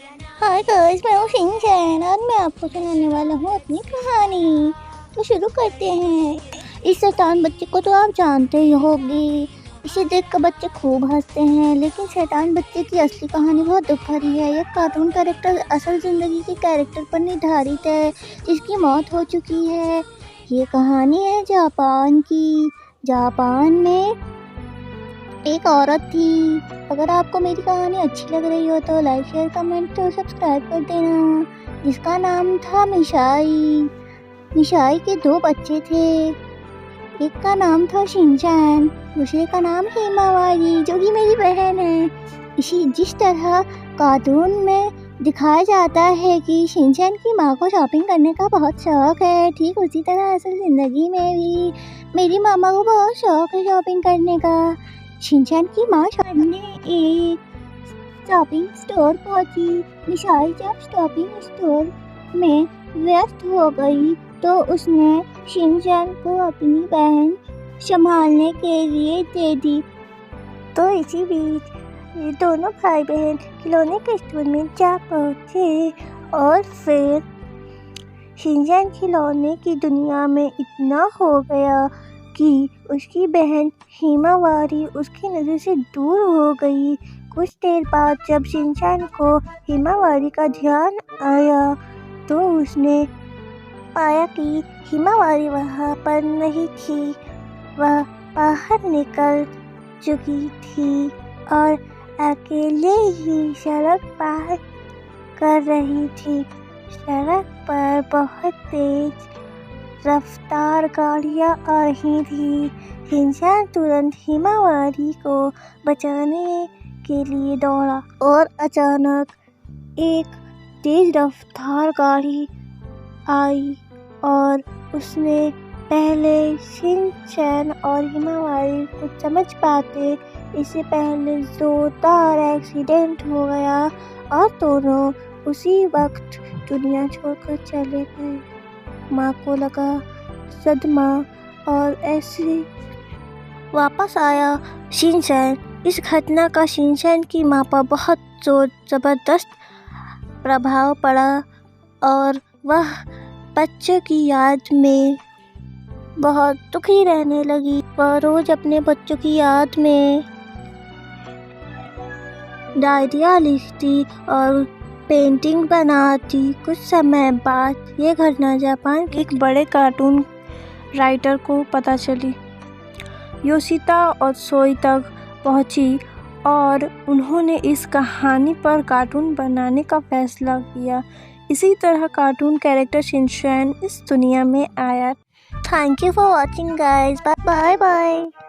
Hi guys, मैं हूँ Shinchan और मैं आपको सुनाने वाला हूँ अपनी कहानी। तो शुरू करते हैं। इस शैतान बच्चे को तो आप जानते ही होंगे। इसे देखकर बच्चे खूब हंसते हैं, लेकिन शैतान बच्चे की असली कहानी बहुत दुख भरी है। यह कार्टून कैरेक्टर असल ज़िंदगी के कैरेक्टर पर निर्धारित है, जिसकी मौत हो चुकी है। ये कहानी है जापान की। जापान में एक औरत थी। अगर आपको मेरी कहानी अच्छी लग रही हो तो लाइक शेयर कमेंट और सब्सक्राइब कर देना। जिसका नाम था मिशाई। मिशाई के 2 बच्चे थे। एक का नाम था शिनचैन, दूसरे का नाम हिमावारी, जो कि मेरी बहन है। जिस तरह कार्टून में दिखाया जाता है कि शिनचैन की माँ को शॉपिंग करने का बहुत शौक है, ठीक उसी तरह असल ज़िंदगी में भी मेरी मामा को बहुत शौक है शॉपिंग करने का। शिनचैन की माँ ने एक शॉपिंग स्टोर पहुंची। मिशाई जब शॉपिंग स्टोर में व्यस्त हो गई तो उसने शिनचैन को अपनी बहन संभालने के लिए दे दी। तो इसी बीच ये दोनों भाई बहन खिलौने के स्टोर में जा पहुंचे और फिर शिनचैन खिलौने की दुनिया में इतना हो गया कि उसकी बहन हिमावारी उसकी नज़र से दूर हो गई। कुछ देर बाद जब शिनचैन को हिमावारी का ध्यान आया तो उसने पाया कि हिमावारी वहाँ पर नहीं थी। वह बाहर निकल चुकी थी और अकेले ही सड़क पार कर रही थी। सड़क पर बहुत तेज रफ्तार गाड़ियाँ आ रही थी। शिनचैन तुरंत हिमावारी को बचाने के लिए दौड़ा और अचानक एक तेज रफ्तार गाड़ी आई और उसने पहले शिनचैन और हिमावारी को समझ पाते इससे पहले जोरदार एक्सीडेंट हो गया और दोनों उसी वक्त दुनिया छोड़कर चले गए। माँ को लगा सदमा और ऐसे वापस आया शिनचैन। इस घटना का शिनचैन की माँ पर बहुत ज़बरदस्त प्रभाव पड़ा और वह बच्चों की याद में बहुत दुखी रहने लगी। वह रोज़ अपने बच्चों की याद में डायरिया लिखती और पेंटिंग बनाती। कुछ समय बाद ये घटना जापान के एक बड़े कार्टून राइटर को पता चली। योशिता और सोई तक पहुंची और उन्होंने इस कहानी पर कार्टून बनाने का फैसला किया। इसी तरह कार्टून कैरेक्टर शिनचैन इस दुनिया में आया। Thank you for watching guys. Bye bye.